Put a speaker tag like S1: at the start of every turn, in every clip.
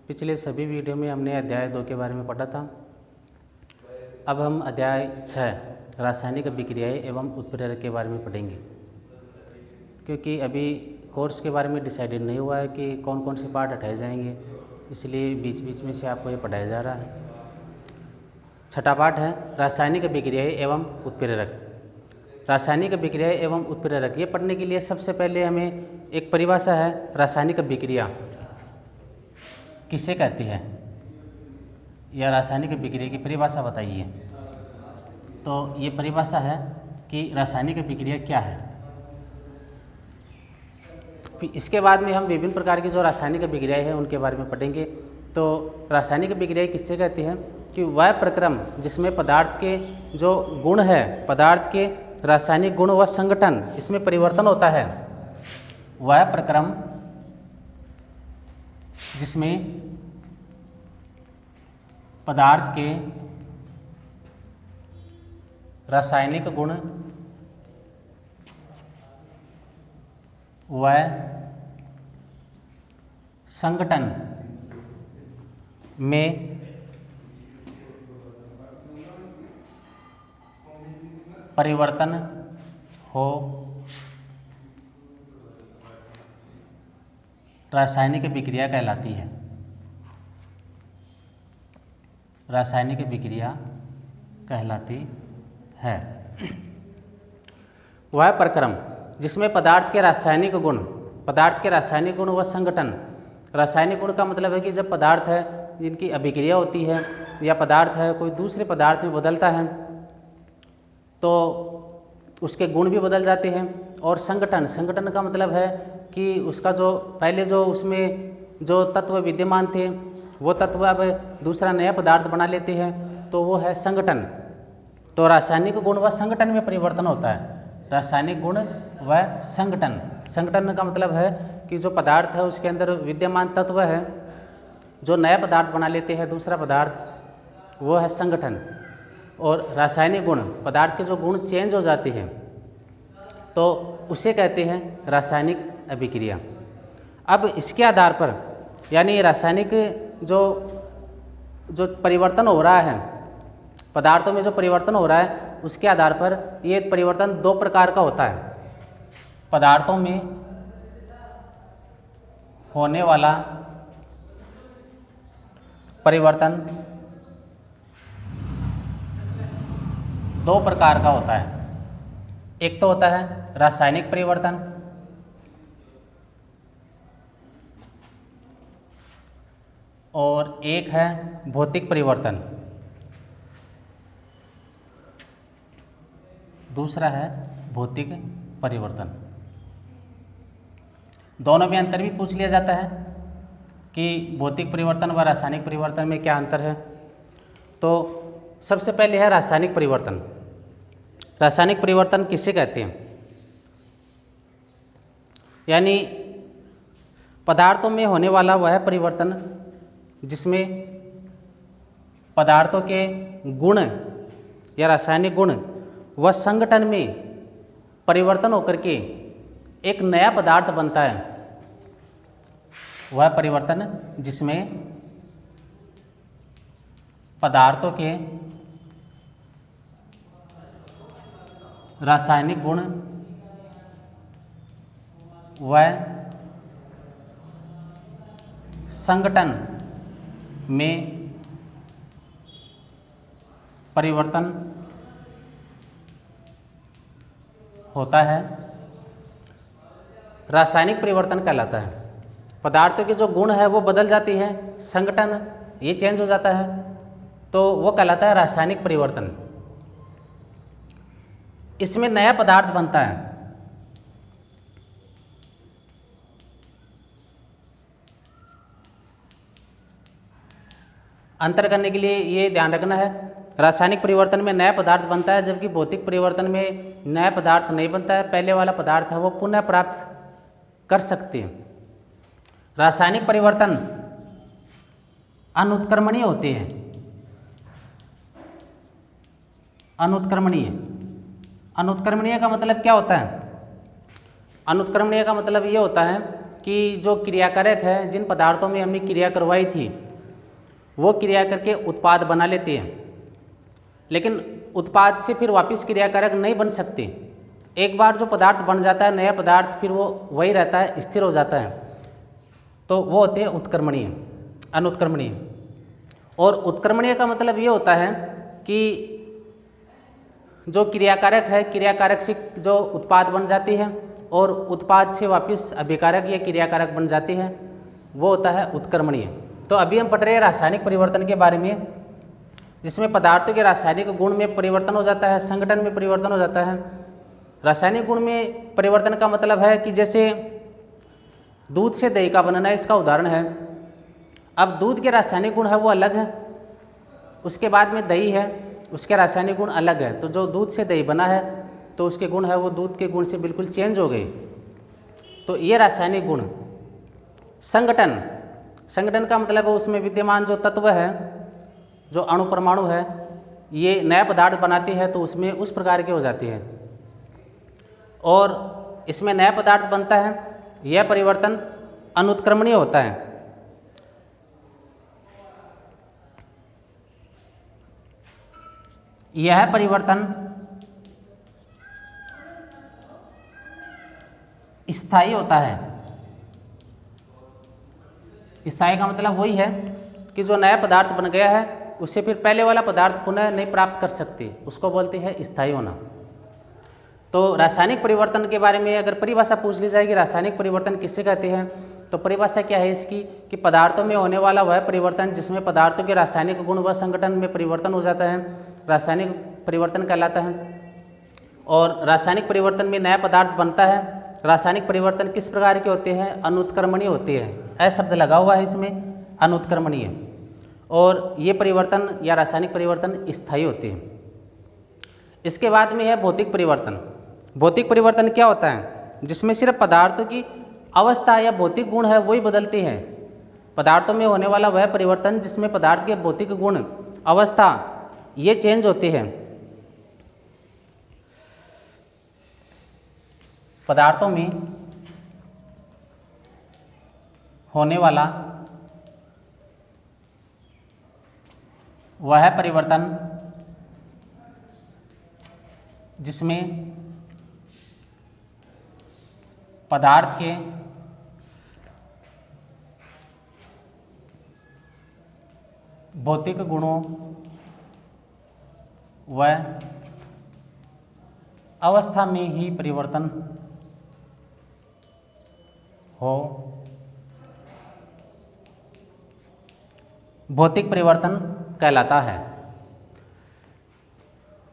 S1: पिछले सभी वीडियो में हमने अध्याय 2 के बारे में पढ़ा था। अब हम अध्याय 6 रासायनिक अभिक्रियाएं एवं उत्प्रेरक के बारे में पढ़ेंगे, क्योंकि अभी कोर्स के बारे में डिसाइडेड नहीं हुआ है कि कौन कौन से पार्ट हटाए जाएंगे, इसलिए बीच बीच में से आपको ये पढ़ाया जा रहा है। छठा पार्ट है रासायनिक अभिक्रियाएं एवं उत्प्रेरक। रासायनिक अभिक्रियाएं एवं उत्प्रेरक ये पढ़ने के लिए सबसे पहले हमें एक परिभाषा है। रासायनिक अभिक्रिया किसे कहती है, या रासायनिक अभिक्रिया की परिभाषा बताइए। तो ये परिभाषा है कि रासायनिक अभिक्रिया क्या है। फिर इसके बाद में हम विभिन्न प्रकार की जो रासायनिक अभिक्रियाएं हैं उनके बारे में पढ़ेंगे। तो रासायनिक अभिक्रिया किससे कहती है कि वह प्रक्रम जिसमें पदार्थ के जो गुण है, पदार्थ के रासायनिक गुण व संगठन इसमें परिवर्तन होता है, वह प्रक्रम जिसमें पदार्थ के रासायनिक गुण व संगठन में परिवर्तन हो, रासायनिक अभिक्रिया कहलाती है। रासायनिक अभिक्रिया कहलाती है वह प्रक्रम जिसमें पदार्थ के रासायनिक गुण व संगठन। रासायनिक गुण का मतलब है कि जब पदार्थ है जिनकी अभिक्रिया होती है या पदार्थ है कोई दूसरे पदार्थ में बदलता है तो उसके गुण भी बदल जाते हैं। और संगठन का मतलब है कि उसका जो पहले जो उसमें जो तत्व विद्यमान थे वो तत्व अब दूसरा नया पदार्थ बना लेते हैं, तो वो है संगठन। तो रासायनिक गुण व संगठन में परिवर्तन होता है। रासायनिक गुण व संगठन का मतलब है कि जो पदार्थ है उसके अंदर विद्यमान तत्व है जो नया पदार्थ बना लेते हैं, दूसरा पदार्थ, वो है संगठन। और रासायनिक गुण, पदार्थ के जो गुण चेंज हो जाते हैं तो उसे कहते हैं रासायनिक अभिक्रिया। अब इसके आधार पर यानी रासायनिक जो परिवर्तन हो रहा है, पदार्थों में जो परिवर्तन हो रहा है उसके आधार पर ये परिवर्तन दो प्रकार का होता है। पदार्थों में होने वाला परिवर्तन दो प्रकार का होता है। एक तो होता है रासायनिक परिवर्तन और एक है भौतिक परिवर्तन। दूसरा है भौतिक परिवर्तन। दोनों में अंतर भी पूछ लिया जाता है कि भौतिक परिवर्तन व रासायनिक परिवर्तन में क्या अंतर है। तो सबसे पहले है रासायनिक परिवर्तन। रासायनिक परिवर्तन किसे कहते हैं, यानी पदार्थों में होने वाला वह परिवर्तन जिसमें पदार्थों के गुण या रासायनिक गुण व संगठन में परिवर्तन होकर के एक नया पदार्थ बनता है, वह परिवर्तन जिसमें पदार्थों के रासायनिक गुण व संगठन में परिवर्तन होता है, रासायनिक परिवर्तन कहलाता है। पदार्थों के जो गुण है वो बदल जाती है, संगठन ये चेंज हो जाता है, तो वो कहलाता है रासायनिक परिवर्तन। इसमें नया पदार्थ बनता है। अंतर करने के लिए ये ध्यान रखना है, रासायनिक परिवर्तन में नया पदार्थ बनता है जबकि भौतिक परिवर्तन में नया पदार्थ नहीं बनता है। पहले वाला पदार्थ है वो पुनः प्राप्त कर सकते हैं। रासायनिक परिवर्तन अनुत्क्रमणीय होते हैं। अनुत्क्रमणीय का मतलब क्या होता है? अनुत्क्रमणीय का मतलब ये होता है कि जो क्रियाकारक है, जिन पदार्थों में हमने क्रिया करवाई थी वो क्रिया करके उत्पाद बना लेते हैं, लेकिन उत्पाद से फिर वापस क्रियाकारक नहीं बन सकते। एक बार जो पदार्थ बन जाता है, नया पदार्थ, फिर वो वही रहता है, स्थिर हो जाता है, तो वो होते हैं उत्क्रमणीय, अनुत्क्रमणीय। और उत्क्रमणीय का मतलब ये होता है कि जो क्रियाकारक है, क्रियाकारक से जो उत्पाद बन जाती है और उत्पाद से वापस अभिकारक या क्रियाकारक बन जाती है, वो होता है उत्क्रमणीय। तो अभी हम पढ़ रहे हैं रासायनिक परिवर्तन के बारे में, जिसमें पदार्थों के रासायनिक गुण में परिवर्तन हो जाता है, संगठन में परिवर्तन हो जाता है। रासायनिक गुण में परिवर्तन का मतलब है कि जैसे दूध से दही का बनना, इसका उदाहरण है। अब दूध के रासायनिक गुण है वो अलग है, उसके बाद में दही है, उसके रासायनिक गुण अलग है। तो जो दूध से दही बना है तो उसके गुण है वो दूध के गुण से बिल्कुल चेंज हो गए। तो ये रासायनिक गुण। संगठन, संगठन का मतलब है उसमें विद्यमान जो तत्व है, जो अणु परमाणु है, ये नया पदार्थ बनाते हैं तो उसमें उस प्रकार के हो जाती है और इसमें नया पदार्थ बनता है। यह परिवर्तन अनुत्क्रमणीय होता है। यह परिवर्तन स्थायी होता है। स्थायी का मतलब वही है कि जो नया पदार्थ बन गया है उससे फिर पहले वाला पदार्थ पुनः नहीं प्राप्त कर सकते, उसको बोलते हैं स्थायी होना। तो रासायनिक परिवर्तन के बारे में अगर परिभाषा पूछ ली जाएगी, रासायनिक परिवर्तन किससे कहते हैं, तो परिभाषा क्या है इसकी कि पदार्थों में होने वाला वह परिवर्तन जिसमें पदार्थों के रासायनिक गुण व संगठन में परिवर्तन हो जाता है, रासायनिक परिवर्तन कहलाता है। और रासायनिक परिवर्तन में नया पदार्थ बनता है। रासायनिक परिवर्तन किस प्रकार के होते हैं, अनुत्क्रमणीय होते हैं। ऐ शब्द लगा हुआ है इसमें, अनुत्क्रमणीय। और ये परिवर्तन या रासायनिक परिवर्तन स्थायी होते हैं। इसके बाद में है भौतिक परिवर्तन। भौतिक परिवर्तन क्या होता है, जिसमें सिर्फ पदार्थों की अवस्था या भौतिक गुण है वही बदलते हैं। पदार्थों में होने वाला वह परिवर्तन जिसमें पदार्थ के भौतिक गुण, अवस्था, ये चेंज होते हैं। पदार्थों में होने वाला वह परिवर्तन जिसमें पदार्थ के भौतिक गुणों व अवस्था में ही परिवर्तन हो, भौतिक परिवर्तन कहलाता है।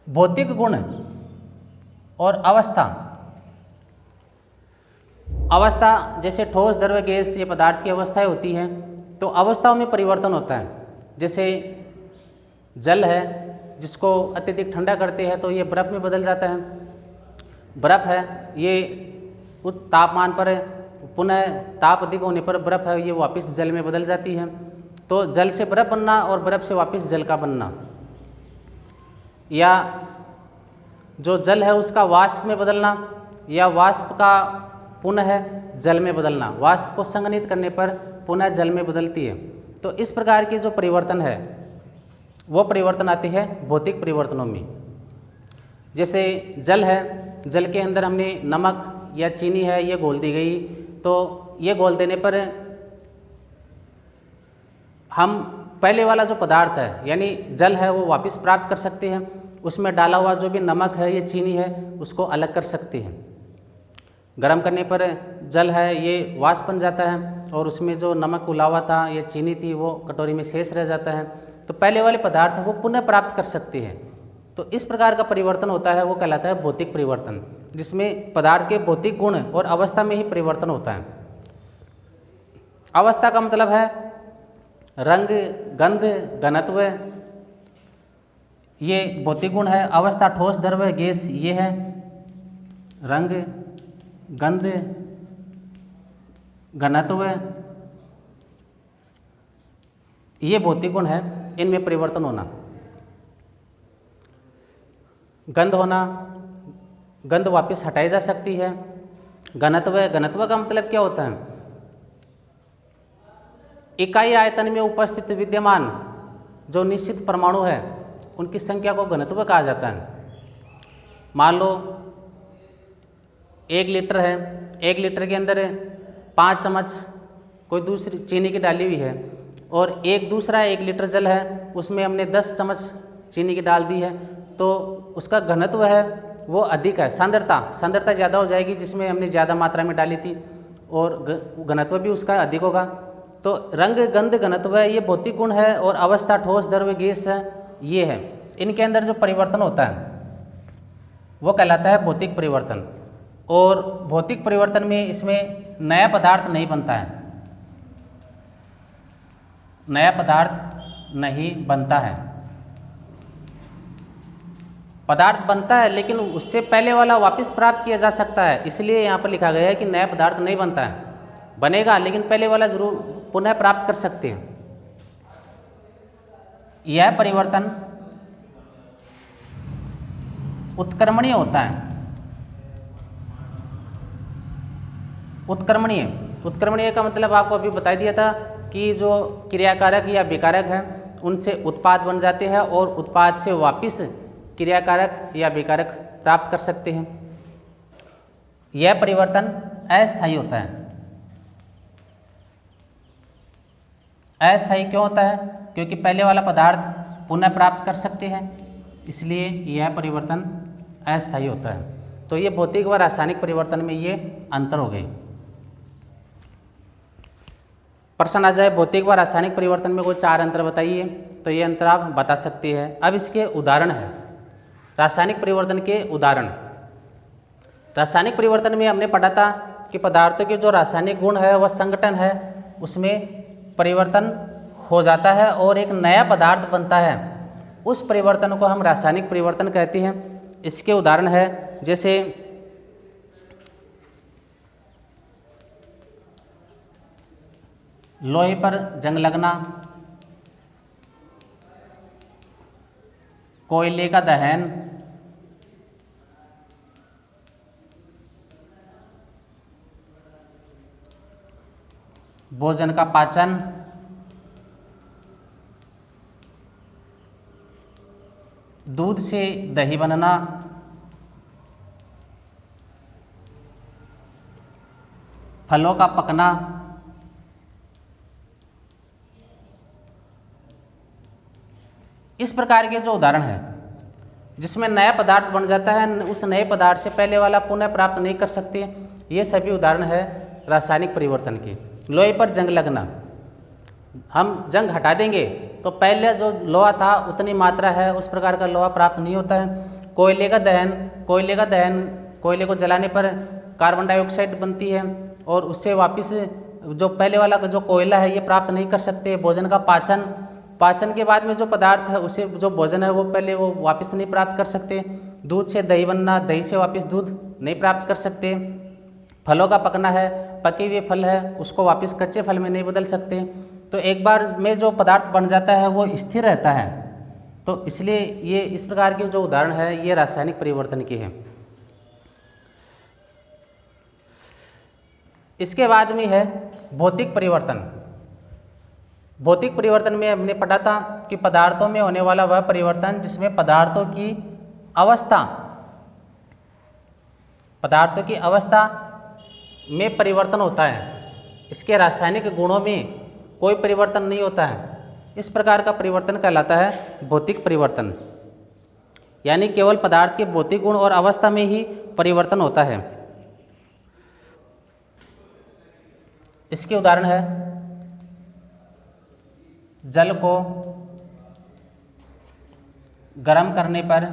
S1: भौतिक गुण और अवस्था, अवस्था जैसे ठोस, द्रव्य, गैस, ये पदार्थ की अवस्थाएं होती हैं, तो अवस्थाओं में परिवर्तन होता है। जैसे जल है, जिसको अत्यधिक ठंडा करते हैं तो ये बर्फ़ में बदल जाता है। बर्फ़ है, ये उच्च तापमान पर पुनः ताप अधिक होने पर बर्फ़ है ये वापस जल में बदल जाती है। तो जल से बर्फ़ बनना और बर्फ़ से वापस जल का बनना, या जो जल है उसका वाष्प में बदलना, या वाष्प का पुनः जल में बदलना। वाष्प को संघनित करने पर पुनः जल में बदलती है। तो इस प्रकार के जो परिवर्तन है वो परिवर्तन आते हैं भौतिक परिवर्तनों में। जैसे जल है, जल के अंदर हमने नमक या चीनी है ये घोल दी गई, तो ये घोल देने पर हम पहले वाला जो पदार्थ है यानी जल है वो वापस प्राप्त कर सकते हैं। उसमें डाला हुआ जो भी नमक है या चीनी है उसको अलग कर सकते हैं। गर्म करने पर जल है ये वाष्प बन जाता है और उसमें जो नमक घुला हुआ था या चीनी थी वो कटोरी में शेष रह जाता है। तो पहले वाले पदार्थ वो पुनः प्राप्त कर सकते हैं। तो इस प्रकार का परिवर्तन होता है वो कहलाता है भौतिक परिवर्तन, जिसमें पदार्थ के भौतिक गुण और अवस्था में ही परिवर्तन होता है। अवस्था का मतलब है रंग, गंध, घनत्व, ये भौतिक गुण है। अवस्था ठोस, द्रव्य, गैस, ये है रंग, गंध, घनत्व, ये भौतिक गुण है, इनमें परिवर्तन होना। गंध होना, गंध वापस हटाई जा सकती है। घनत्व, घनत्व का मतलब क्या होता है, इकाई आयतन में उपस्थित विद्यमान जो निश्चित परमाणु है उनकी संख्या को घनत्व कहा जाता है। मान लो 1 लीटर है, 1 लीटर के अंदर 5 चम्मच कोई दूसरी चीनी की डाली हुई है और एक दूसरा 1 लीटर जल है उसमें हमने 10 चम्मच चीनी की डाल दी है, तो उसका घनत्व है वो अधिक है, सांद्रता ज़्यादा हो जाएगी जिसमें हमने ज़्यादा मात्रा में डाली थी और घनत्व भी उसका अधिक होगा। तो रंग गंध घनत्व है ये भौतिक गुण है और अवस्था ठोस द्रव्य गैस है ये है। इनके अंदर जो परिवर्तन होता है वो कहलाता है भौतिक परिवर्तन। और भौतिक परिवर्तन में इसमें नया पदार्थ नहीं बनता है, नया पदार्थ नहीं बनता है। पदार्थ बनता है लेकिन उससे पहले वाला वापस प्राप्त किया जा सकता है, इसलिए यहाँ पर लिखा गया है कि नया पदार्थ नहीं बनता है, बनेगा लेकिन पहले वाला जरूर पुनः प्राप्त कर सकते हैं। यह परिवर्तन उत्क्रमणीय होता है। उत्क्रमणीय का मतलब आपको अभी बता दिया था कि जो क्रियाकारक या विकारक हैं उनसे उत्पाद बन जाते हैं और उत्पाद से वापस क्रियाकारक या विकारक प्राप्त कर सकते हैं। यह परिवर्तन अस्थायी होता है। अस्थायी क्यों होता है? क्योंकि पहले वाला पदार्थ पुनः प्राप्त कर सकते हैं, इसलिए यह परिवर्तन अस्थायी होता है। तो ये भौतिक व रासायनिक परिवर्तन में ये अंतर हो गए। प्रश्न आ जाए भौतिक व रासायनिक परिवर्तन में कोई 4 अंतर बताइए, तो ये अंतर आप बता सकते हैं। अब इसके उदाहरण है रासायनिक परिवर्तन के उदाहरण। रासायनिक परिवर्तन में हमने पढ़ा था कि पदार्थों के जो रासायनिक गुण है वह संगठन है उसमें परिवर्तन हो जाता है और एक नया पदार्थ बनता है, उस परिवर्तन को हम रासायनिक परिवर्तन कहते हैं। इसके उदाहरण है जैसे लोहे पर जंग लगना, कोयले का दहन, भोजन का पाचन, दूध से दही बनना, फलों का पकना, इस प्रकार के जो उदाहरण है जिसमें नया पदार्थ बन जाता है, उस नए पदार्थ से पहले वाला पुनः प्राप्त नहीं कर सकते, ये सभी उदाहरण है रासायनिक परिवर्तन के। लोहे पर जंग लगना, हम जंग हटा देंगे तो पहले जो लोहा था उतनी मात्रा है उस प्रकार का लोहा प्राप्त नहीं होता है। कोयले का दहन, कोयले को जलाने पर कार्बन डाइऑक्साइड बनती है और उससे वापस जो पहले वाला जो कोयला है ये प्राप्त नहीं कर सकते। भोजन का पाचन के बाद में जो पदार्थ है उसे जो भोजन है वो पहले वो वापस नहीं प्राप्त कर सकते। दूध से दही बनना, दही से वापस दूध नहीं प्राप्त कर सकते। फलों का पकना है, पके हुए फल है उसको वापस कच्चे फल में नहीं बदल सकते। तो एक बार में जो पदार्थ बन जाता है वो स्थिर रहता है। तो इसलिए ये इस प्रकार के जो उदाहरण है ये रासायनिक परिवर्तन के हैं। इसके बाद में है भौतिक परिवर्तन। भौतिक परिवर्तन में हमने पढ़ा था कि पदार्थों में होने वाला वह परिवर्तन जिसमें पदार्थों की अवस्था में परिवर्तन होता है, इसके रासायनिक गुणों में कोई परिवर्तन नहीं होता है। इस प्रकार का परिवर्तन कहलाता है भौतिक परिवर्तन, यानी केवल पदार्थ के भौतिक गुण और अवस्था में ही परिवर्तन होता है। इसके उदाहरण है जल को गर्म करने पर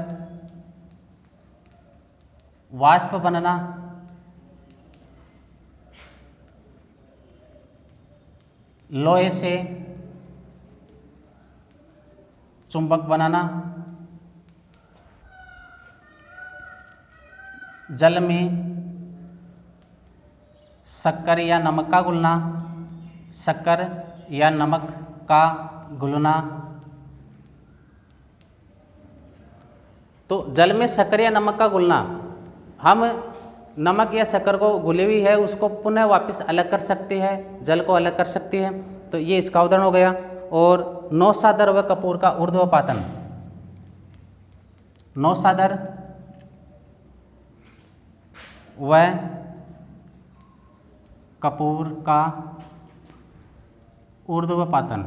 S1: वाष्प बनना, लोहे से चुंबक बनाना, जल में शक्कर या नमक का घुलना, शक्कर या नमक का घुलना। तो जल में शक्कर या नमक का घुलना, हम नमक या शक्कर को घुली हुई है उसको पुनः वापस अलग कर सकते हैं, जल को अलग कर सकते हैं। तो ये इसका उदाहरण हो गया। और नौसादर व कपूर का ऊर्ध्वपातन, नौसादर व कपूर का ऊर्ध्वपातन,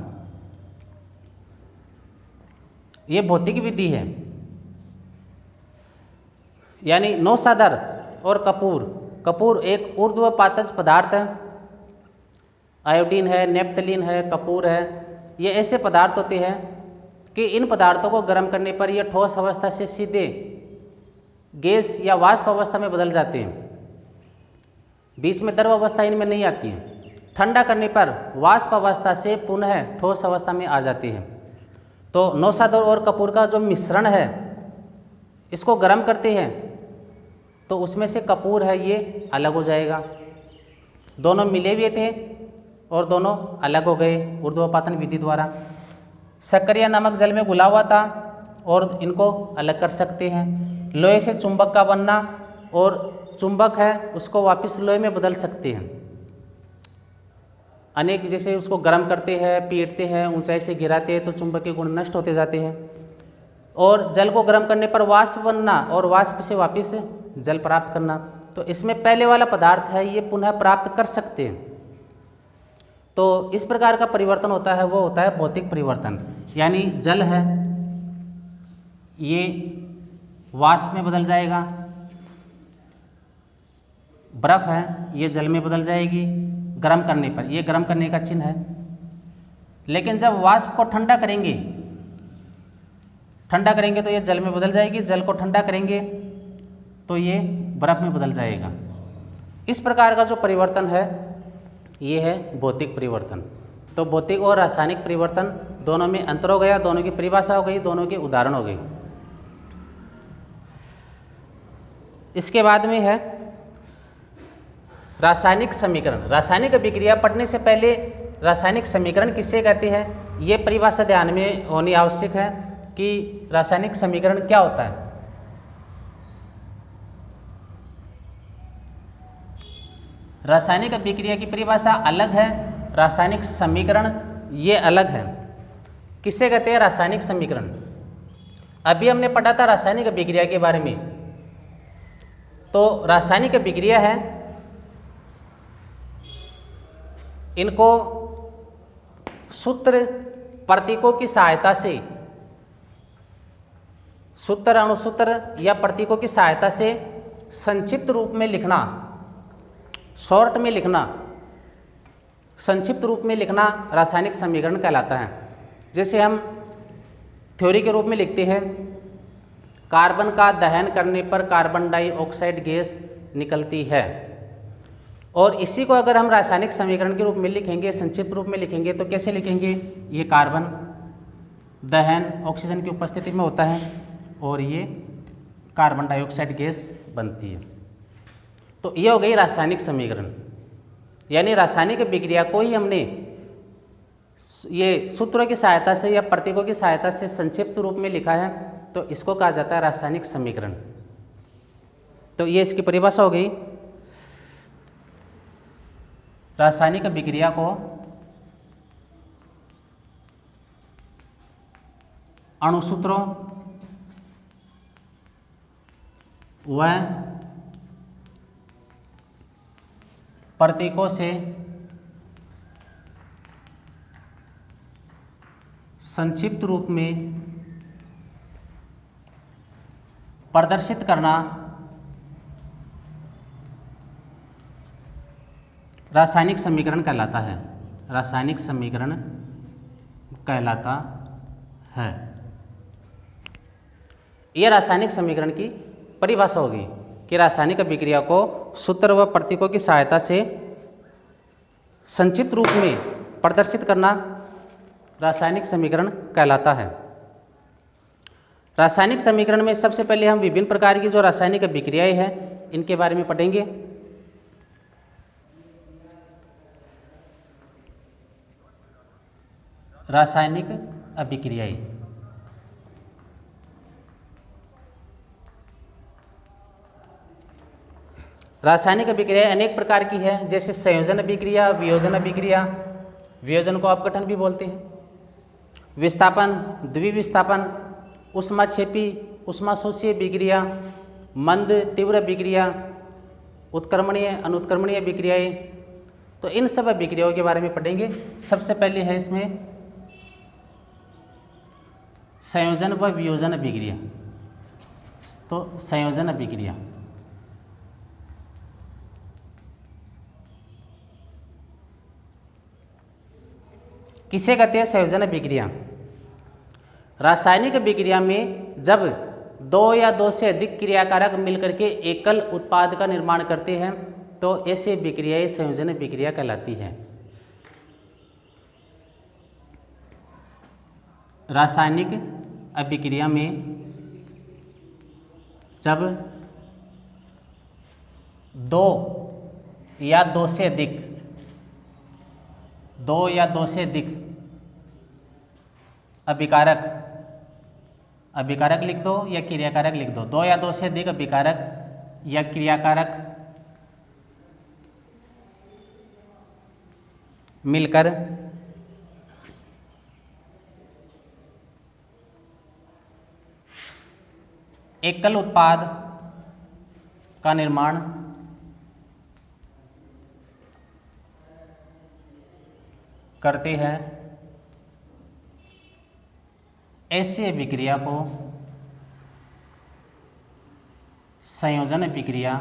S1: ये भौतिक विधि है। यानी नौसादर और कपूर, कपूर एक ऊर्ध्वपातज पदार्थ है, आयोडीन है, नेप्थलीन है, कपूर है, ये ऐसे पदार्थ होते हैं कि इन पदार्थों को गर्म करने पर ये ठोस अवस्था से सीधे गैस या वाष्प अवस्था में बदल जाते हैं, बीच में द्रव अवस्था इनमें नहीं आती है। ठंडा करने पर वाष्प अवस्था से पुनः ठोस अवस्था में आ जाती है। तो नौसादर और कपूर का जो मिश्रण है, इसको गर्म करते हैं तो उसमें से कपूर है ये अलग हो जाएगा। दोनों मिले हुए थे और दोनों अलग हो गए ऊर्ध्वपातन विधि द्वारा। शक्कर या नमक जल में घुला हुआ था और इनको अलग कर सकते हैं। लोहे से चुंबक का बनना, और चुंबक है उसको वापस लोहे में बदल सकते हैं। अनेक जैसे उसको गर्म करते हैं, पीटते हैं, ऊंचाई से गिराते हैं तो चुंबक के गुण नष्ट होते जाते हैं। और जल को गर्म करने पर वाष्प बनना और वाष्प से वापस जल प्राप्त करना, तो इसमें पहले वाला पदार्थ है ये पुनः प्राप्त कर सकते हैं। तो इस प्रकार का परिवर्तन होता है, वो होता है भौतिक परिवर्तन। यानी जल है ये वाष्प में बदल जाएगा, बर्फ है ये जल में बदल जाएगी गर्म करने पर, ये गर्म करने का चिन्ह है। लेकिन जब वाष्प को ठंडा करेंगे तो ये जल में बदल जाएगी, जल को ठंडा करेंगे तो ये बर्फ में बदल जाएगा। इस प्रकार का जो परिवर्तन है ये है भौतिक परिवर्तन। तो भौतिक और रासायनिक परिवर्तन दोनों में अंतर हो गया, दोनों की परिभाषा हो गई, दोनों के उदाहरण हो गए। इसके बाद में है रासायनिक समीकरण। रासायनिक अभिक्रिया पढ़ने से पहले रासायनिक समीकरण किसे कहते हैं, ये परिभाषा ध्यान में होनी आवश्यक है कि रासायनिक समीकरण क्या होता है। रासायनिक अभिक्रिया की परिभाषा अलग है, रासायनिक समीकरण ये अलग है। किसे कहते हैं रासायनिक समीकरण? अभी हमने पढ़ा था रासायनिक अभिक्रिया के बारे में। तो रासायनिक अभिक्रिया है, इनको सूत्र प्रतीकों की सहायता से, सूत्र अणुसूत्र या प्रतीकों की सहायता से संक्षिप्त रूप में लिखना, शॉर्ट में लिखना, संक्षिप्त रूप में लिखना रासायनिक समीकरण कहलाता है। जैसे हम थ्योरी के रूप में लिखते हैं, कार्बन का दहन करने पर कार्बन डाइऑक्साइड गैस निकलती है, और इसी को अगर हम रासायनिक समीकरण के रूप में लिखेंगे, संक्षिप्त रूप में लिखेंगे तो कैसे लिखेंगे, ये कार्बन दहन ऑक्सीजन की उपस्थिति में होता है और ये कार्बन डाइऑक्साइड गैस बनती है। तो ये हो गई रासायनिक समीकरण। यानी रासायनिक अभिक्रिया को ही हमने ये सूत्रों की सहायता से या प्रतीकों की सहायता से संक्षिप्त रूप में लिखा है, तो इसको कहा जाता है रासायनिक समीकरण। तो ये इसकी परिभाषा हो गई। रासायनिक अभिक्रिया को अणुसूत्रों व प्रतीकों से संक्षिप्त रूप में प्रदर्शित करना रासायनिक समीकरण कहलाता है। रासायनिक समीकरण कहलाता है। यह रासायनिक समीकरण की परिभाषा होगी कि रासायनिक अभिक्रिया को सूत्र व प्रतीकों की सहायता से संक्षिप्त रूप में प्रदर्शित करना रासायनिक समीकरण कहलाता है। रासायनिक समीकरण में सबसे पहले हम विभिन्न प्रकार की जो रासायनिक अभिक्रियाएं हैं इनके बारे में पढ़ेंगे। रासायनिक अभिक्रियाएं, रासायनिक अभिक्रिया अनेक प्रकार की है, जैसे संयोजन अभिक्रिया, वियोजन अभिक्रिया, वियोजन को अपघटन भी बोलते हैं। विस्थापन, द्विविस्थापन, ऊष्माक्षेपी ऊष्माशोषीय विक्रिया, मंद तीव्र विक्रिया, उत्क्रमणीय अनुत्क्रमणीय विक्रियाएं। तो इन सब विक्रियाओं के बारे में पढ़ेंगे। सबसे पहले है इसमें संयोजन व वियोजन विक्रिया। तो संयोजन विक्रिया, किसे कहते हैं संयोजन विक्रिया? रासायनिक विक्रिया में जब दो या दो से अधिक क्रियाकारक मिलकर के एकल उत्पाद का निर्माण करते हैं तो ऐसे विक्रियाएं संयोजन विक्रिया कहलाती है। रासायनिक अभिक्रिया में जब दो या दो से अधिक अभिकारक लिख दो या क्रियाकारक लिख दो, दो या दो से अधिक अभिकारक या क्रियाकारक मिलकर एकल उत्पाद का निर्माण करते हैं, ऐसे विक्रिया को संयोजन विक्रिया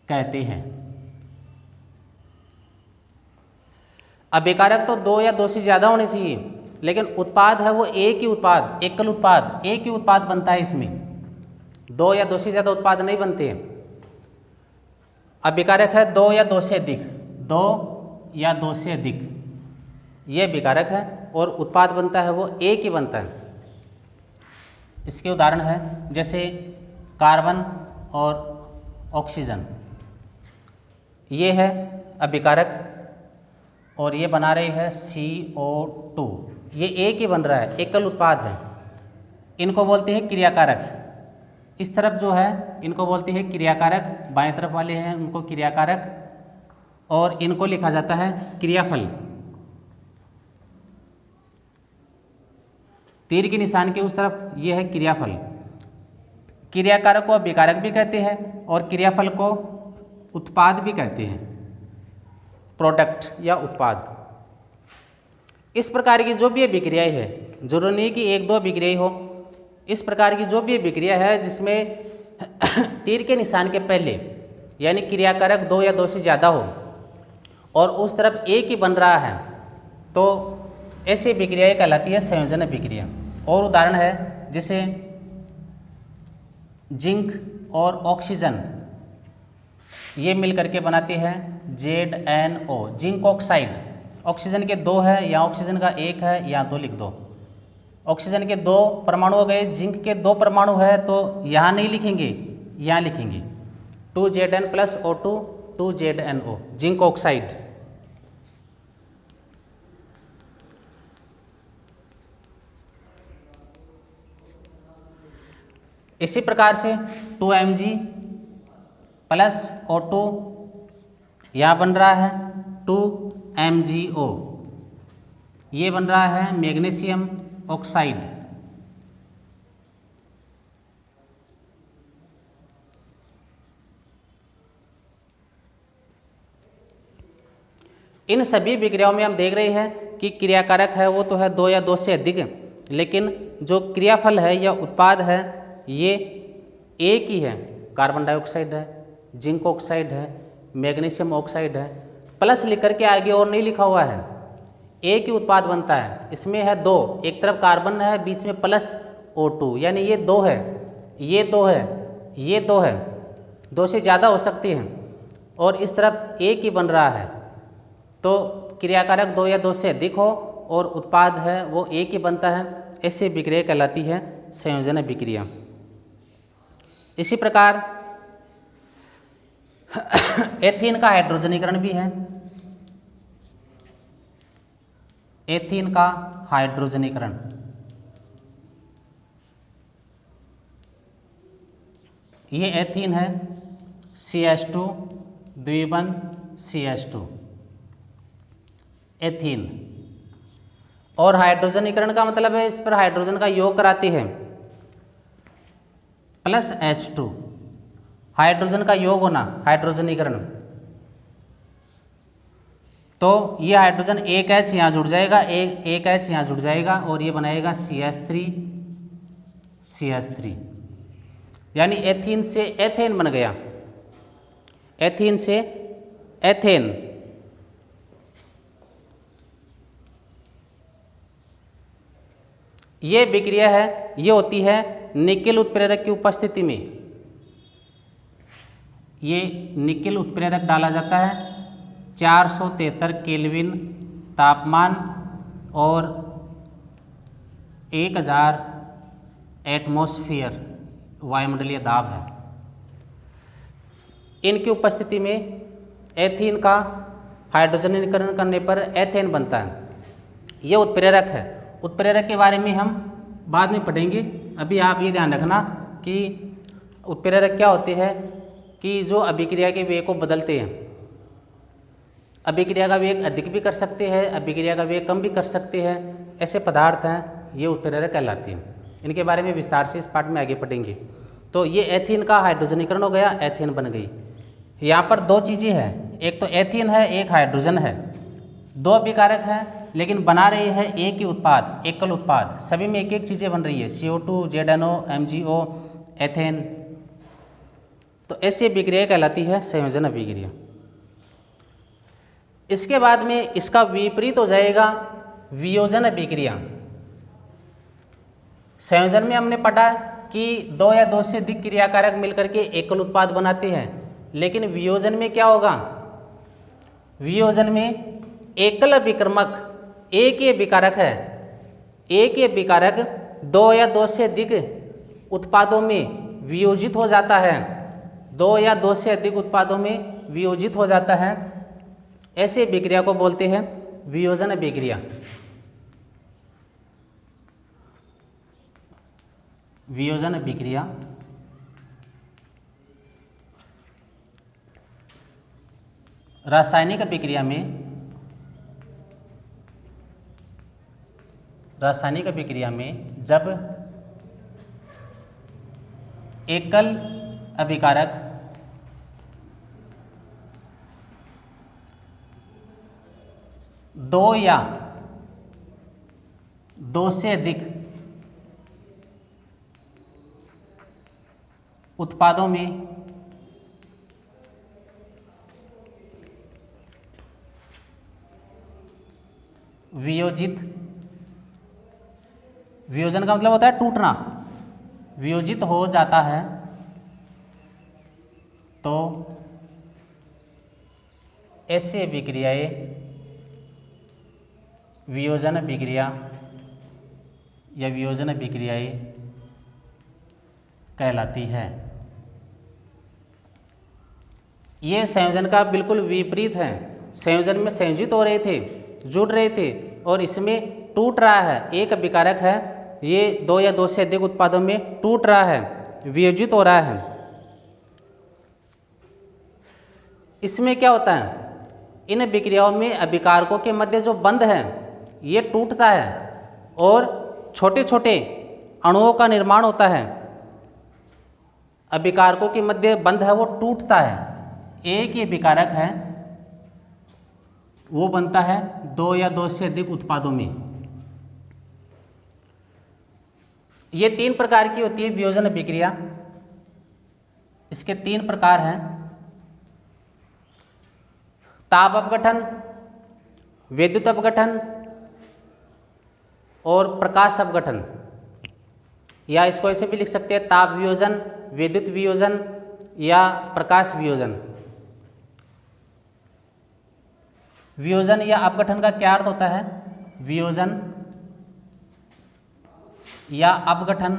S1: कहते हैं। अभिकारक तो दो या दो से ज़्यादा होने चाहिए, लेकिन उत्पाद है वो एक ही उत्पाद, एकल उत्पाद, एक ही उत्पाद बनता है। इसमें दो या दो से ज़्यादा उत्पाद नहीं बनते हैं। अभिकारक है दो या दो से अधिक, दो या दो से अधिक ये विकारक है, और उत्पाद बनता है वो एक ही बनता है। इसके उदाहरण है जैसे कार्बन और ऑक्सीजन, ये है अभिकारक और ये बना रहे हैं CO2, ये एक ही बन रहा है, एकल उत्पाद है। इनको बोलते हैं क्रियाकारक। इस तरफ जो है इनको बोलते हैं क्रियाकारक, बाएं तरफ वाले हैं उनको क्रियाकारक, और इनको लिखा जाता है क्रियाफल। तीर के निशान के उस तरफ ये है क्रियाफल। क्रियाकारक को विकारक भी कहते हैं और क्रियाफल को उत्पाद भी कहते हैं, प्रोडक्ट या उत्पाद। इस प्रकार की जो भी विक्रियाएं है, जरूरी नहीं कि एक दो विक्रियाएं हो, इस प्रकार की जो भी विक्रिया है जिसमें तीर के निशान के पहले यानी क्रियाकारक दो या दो से ज़्यादा हो और उस तरफ एक ही बन रहा है, तो ऐसी विक्रियाएं कहलाती है संयोजन विक्रिया। और उदाहरण है जैसे जिंक और ऑक्सीजन, ये मिलकर के बनाते हैं ZNO, जिंक ऑक्साइड। ऑक्सीजन के दो है, या ऑक्सीजन का एक है, या दो लिख दो। ऑक्सीजन के दो परमाणु हो गए, जिंक के दो परमाणु है, तो यहाँ नहीं लिखेंगे, यहाँ लिखेंगे 2Zn + O2 2ZNO, zinc oxide. इसी प्रकार से 2Mg + O2 यहाँ बन रहा है 2MgO, ये बन रहा है मैग्नीशियम ऑक्साइड। इन सभी विक्रियाओं में हम देख रहे हैं कि क्रियाकारक है वो तो है दो या दो से अधिक, लेकिन जो क्रियाफल है या उत्पाद है ये एक ही है। कार्बन डाइऑक्साइड है, जिंक ऑक्साइड है, मैग्नीशियम ऑक्साइड है, प्लस लिख करके आगे और नहीं लिखा हुआ है, एक ही उत्पाद बनता है। इसमें है दो, एक तरफ कार्बन है, बीच में +O2, यानी ये दो है, ये दो है, ये दो है, दो से ज़्यादा हो सकते हैं, और इस तरफ एक ही बन रहा है। तो क्रियाकारक दो या दो से अधिक हो और उत्पाद है वो एक ही बनता है, ऐसे विक्रिया कहलाती है संयोजन विक्रिया। इसी प्रकार एथीन का हाइड्रोजनीकरण भी है। एथीन का हाइड्रोजनीकरण, ये एथीन है CH2 द्विबंध CH2 एथीन। और हाइड्रोजनीकरण का मतलब है इस पर हाइड्रोजन का योग कराती है प्लस H2, हाइड्रोजन का योग होना हाइड्रोजनीकरण। तो ये हाइड्रोजन एक H यहाँ जुड़ जाएगा, एक H यहाँ जुड़ जाएगा और ये बनाएगा CH3, यानी एथीन से एथेन बन गया, एथीन से एथेन। ये विक्रिया है, ये होती है निकेल उत्प्रेरक की उपस्थिति में। ये निकेल उत्प्रेरक डाला जाता है 473 केल्विन तापमान और 1000 एटमॉस्फेयर वायुमंडलीय दाब है। इनकी उपस्थिति में एथीन का हाइड्रोजनीकरण करने पर एथेन बनता है। ये उत्प्रेरक है। उत्प्रेरक के बारे में हम बाद में पढ़ेंगे। अभी आप ये ध्यान रखना कि उत्प्रेरक क्या होते हैं कि जो अभिक्रिया के वेग को बदलते हैं। अभिक्रिया का वेग अधिक भी कर सकते हैं, अभिक्रिया का वेग कम भी कर सकते हैं। ऐसे पदार्थ हैं, ये उत्प्रेरक कहलाते हैं। इनके बारे में विस्तार से इस पाठ में आगे पढ़ेंगे। तो ये एथीन का हाइड्रोजनीकरण हो गया, एथेन बन गई। यहाँ पर दो चीज़ें हैं, एक तो एथीन है, एक हाइड्रोजन है। दो अभिकारक हैं लेकिन बना रही है एक ही उत्पाद, एकल उत्पाद। सभी में एक एक चीज़ें बन रही है, CO2, ZNO, MgO, एथेन। तो ऐसी अभिक्रिया कहलाती है संयोजन अभिक्रिया। इसके बाद में इसका विपरीत हो जाएगा वियोजन अभिक्रिया। संयोजन में हमने पढ़ा कि दो या दो से अधिक क्रियाकारक मिलकर के एकल उत्पाद बनाते हैं, लेकिन वियोजन में क्या होगा? वियोजन में एकल अभिक्रमक एक ही अभिकारक है, एक ही अभिकारक दो या दो से अधिक उत्पादों में वियोजित हो जाता है, दो या दो से अधिक उत्पादों में वियोजित हो जाता है। ऐसे अभिक्रिया को बोलते हैं वियोजन अभिक्रिया। वियोजन अभिक्रिया रासायनिक अभिक्रिया में जब एकल अभिकारक दो या दो से अधिक उत्पादों में वियोजन का मतलब होता है टूटना, वियोजित हो जाता है, तो ऐसे अभिक्रियाएं वियोजन अभिक्रिया या वियोजन अभिक्रियाएं कहलाती है। ये संयोजन का बिल्कुल विपरीत है। संयोजन में संयोजित हो रहे थे, जुड़ रहे थे, और इसमें टूट रहा है। एक अभिकारक है, ये दो या दो से अधिक उत्पादों में टूट रहा है, वियोजित हो रहा है। इसमें क्या होता है? इन अभिक्रियाओं में अभिकारकों के मध्य जो बंध है ये टूटता है और छोटे छोटे अणुओं का निर्माण होता है। अभिकारकों के मध्य बंध है वो टूटता है। एक ही अभिकारक है वो बनता है दो या दो से अधिक उत्पादों में। ये तीन प्रकार की होती है वियोजन अभिक्रिया। इसके तीन प्रकार हैं: ताप अपघटन, विद्युत अपघटन और प्रकाश अपघटन। या इसको ऐसे भी लिख सकते हैं ताप वियोजन, विद्युत वियोजन या प्रकाश वियोजन। वियोजन या अपघटन का क्या अर्थ होता है? वियोजन या अपघटन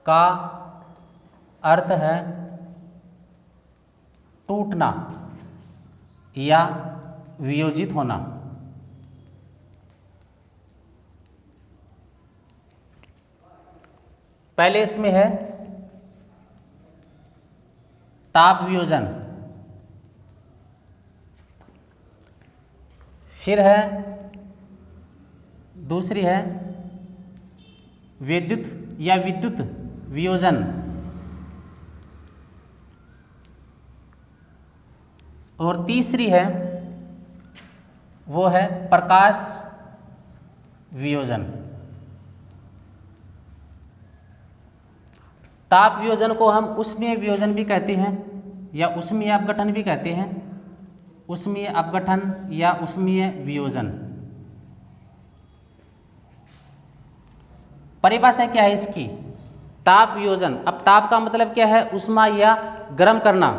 S1: का अर्थ है टूटना या वियोजित होना। पहले इसमें है ताप वियोजन। फिर है दूसरी है विद्युत या विद्युत वियोजन। और तीसरी है वो है प्रकाश वियोजन। ताप वियोजन को हम उष्मीय वियोजन भी कहते हैं या उष्मीय अपघटन भी कहते हैं। उष्मीय अपघटन या उष्मीय वियोजन। परिभाषा क्या है इसकी? ताप वियोजन। अब ताप का मतलब क्या है? ऊष्मा या गर्म करना,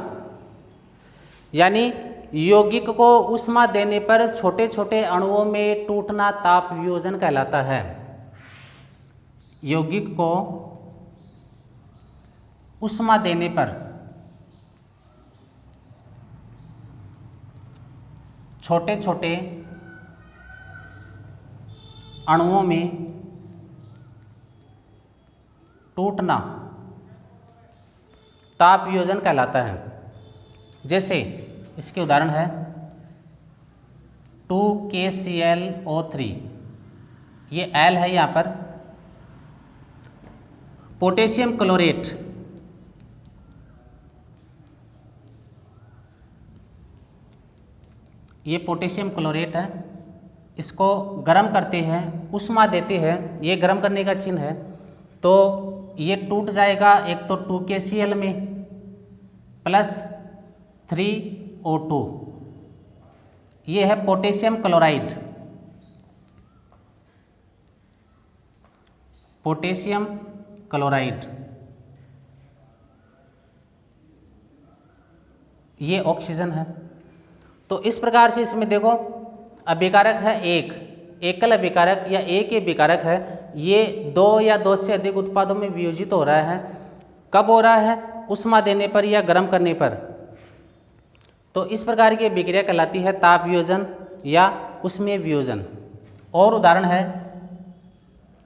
S1: यानी यौगिक को ऊष्मा देने पर छोटे छोटे अणुओं में टूटना ताप वियोजन कहलाता है। यौगिक को ऊष्मा देने पर छोटे छोटे अणुओं में टूटना ताप वियोजन कहलाता है। जैसे इसके उदाहरण है 2KClO3, ये L है यहाँ पर। पोटेशियम क्लोरेट, ये पोटेशियम क्लोरेट है। इसको गर्म करते हैं, ऊष्मा देते हैं, ये गर्म करने का चिन्ह है। तो ये टूट जाएगा एक तो 2KCl में प्लस 3O2, ये है पोटेशियम क्लोराइड। पोटेशियम क्लोराइड ये ऑक्सीजन है। तो इस प्रकार से इसमें देखो अभिकारक है एक, एकल अभिकारक या एक ही अभिकारक है। ये दो या दो से अधिक उत्पादों में वियोजित हो रहा है। कब हो रहा है? ऊष्मा देने पर या गर्म करने पर। तो इस प्रकार की अभिक्रिया कहलाती है ताप वियोजन या ऊष्मीय वियोजन। और उदाहरण है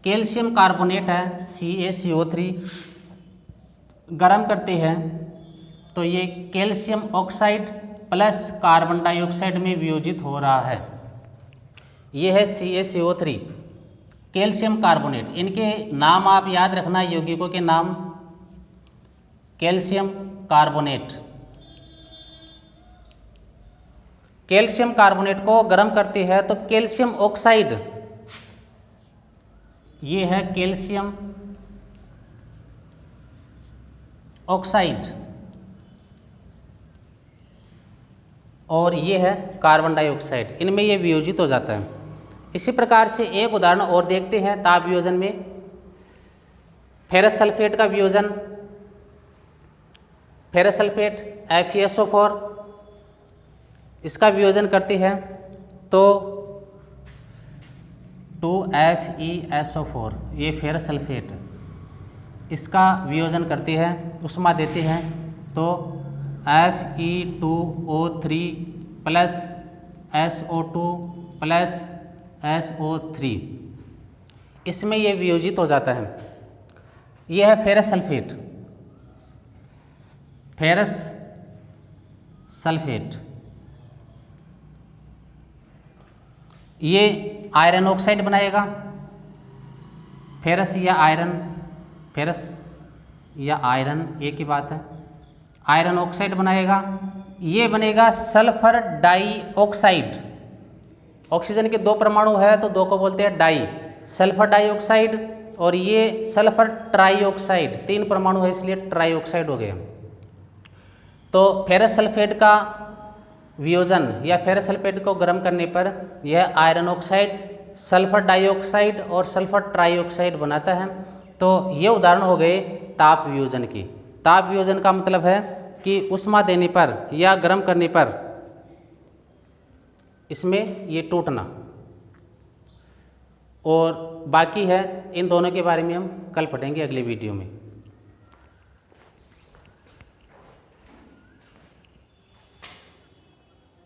S1: कैल्शियम कार्बोनेट है CaCO3, गर्म करते हैं तो ये calcium oxide plus carbon dioxide में वियोजित हो रहा है। ये है CaCO3, कैल्शियम कार्बोनेट। इनके नाम आप याद रखना, यौगिकों के नाम। कैल्शियम कार्बोनेट, कैल्शियम कार्बोनेट को गर्म करते हैं तो कैल्शियम ऑक्साइड, ये है कैल्शियम ऑक्साइड, और ये है कार्बन डाइऑक्साइड, इनमें ये वियोजित हो जाता है। इसी प्रकार से एक उदाहरण और देखते हैं ताप वियोजन में। फेरस सल्फेट का वियोजन। फेरस सल्फेट FeSO4, इसका वियोजन करते हैं तो 2FeSO4, ये फेरस सल्फेट, इसका वियोजन करते हैं, ऊष्मा देते हैं तो Fe2O3 plus SO2 plus SO3, इसमें ये वियोजित हो जाता है। यह है फेरस सल्फेट। फेरस सल्फेट ये आयरन ऑक्साइड बनाएगा। फेरस या आयरन, फेरस या आयरन एक ही बात है। आयरन ऑक्साइड बनाएगा, ये बनेगा सल्फर डाइऑक्साइड। ऑक्सीजन के दो परमाणु है तो दो को बोलते हैं डाई, सल्फर डाइऑक्साइड, और ये सल्फर ट्राइऑक्साइड, तीन परमाणु है इसलिए ट्राइऑक्साइड हो गया। तो फेरस सल्फेट का वियोजन या फेरस सल्फेट को गर्म करने पर यह आयरन ऑक्साइड, सल्फर डाइऑक्साइड और सल्फर ट्राइऑक्साइड बनाता है। तो ये उदाहरण हो गए ताप वियोजन की। ताप वियोजन का मतलब है कि ऊष्मा देने पर या गर्म करने पर इसमें ये टूटना। और बाकी है इन दोनों के बारे में हम कल पढ़ेंगे अगले वीडियो में।